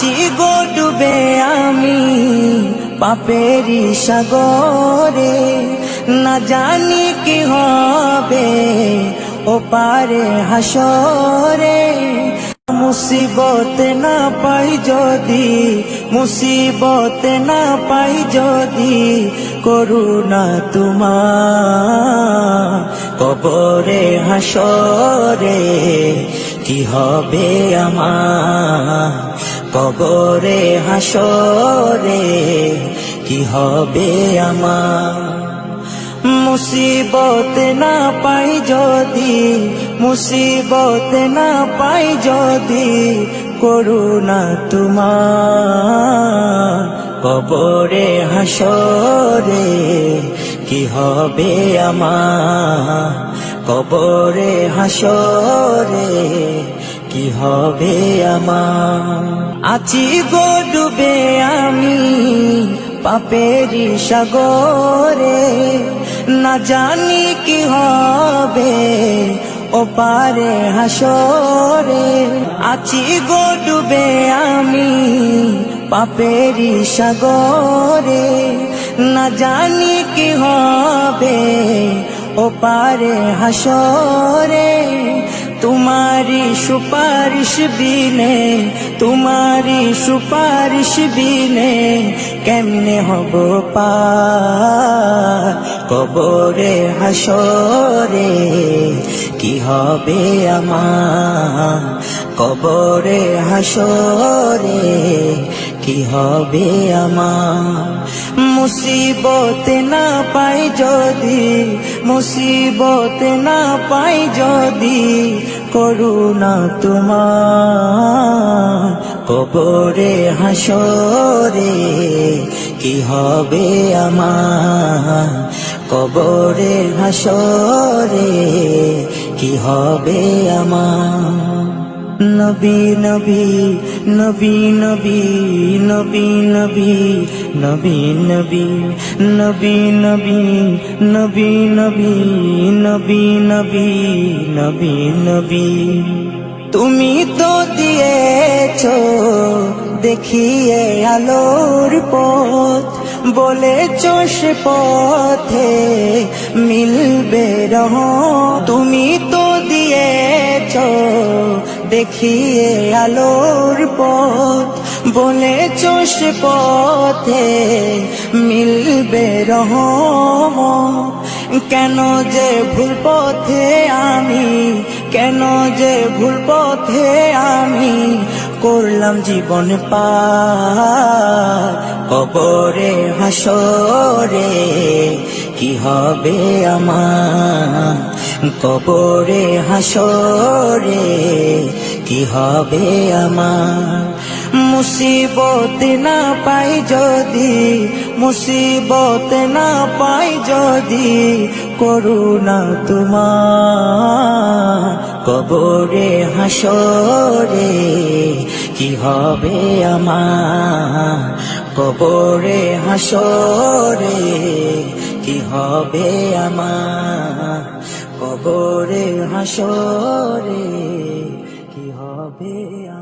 আছি গো ডুবে আমি পাপেরি সাগরে, না জানি কি হবে ও পারে হাসরে। মুসিবত না পাই যদি, মুসিবত না পাই যদি, করুণা তোমার কবরে হাসরে কি হবে আমার, কবরে হাসরে কি হবে আমার। মুসিবত না পাই যদি, মুসিবত না পাই যদি, করুণা তোমার কবরে হাসরে কি হবে আমার, কবরে হাসরে কি হবে আমার। আছি গো ডুবে আমি পাপেরি সাগরে, না জানি কি হবে ও পারে হাসরে। আছি গো ডুবে আমি পাপেরি সাগরে, না জানি কি হবে ও পারে হাসরে। तुम्हारी सुपारिश बिने, तुम्हारी सुपारिश बिने केमने हबो पार कबरे हासरे की हबे आमार, कबरे हासरे की हबे आमार। मुसीबत ना पाई जदि, मुसीबत ना पाई जदि, করুণা তোমার কবরে হাসরে কি হবে আমার, কবরে হাসরে কি হবে আমার। নবী নবী নবী নবী নবী নবী নবী নবী নবী নবী নবী নবী নবী নবী নবী নবী। তুমি তো দিয়েছো দেখিয়ে আলোর পথ, বলেছো সে পথে মিলবে রহমত। তুমি তো দিয়েছো দেখিয়ে আলোর পথ, বলেছো সে পথে মিলবে রহমত। কেন যে ভুল পথে আমি, কেন যে ভুল পথে আমি করলাম জীবন পার কবরে হাসরে কি হবে আমার, কবরে হাসরে কি হবে আমার। মুসিবত না পাই যদি, মুসিবত না পাই যদি, করুণা তোমার কবরে হাসরে কি হবে আমার, কবরে হাসরে কি হবে আমার, কবরে হাসরে কি হবে আমার।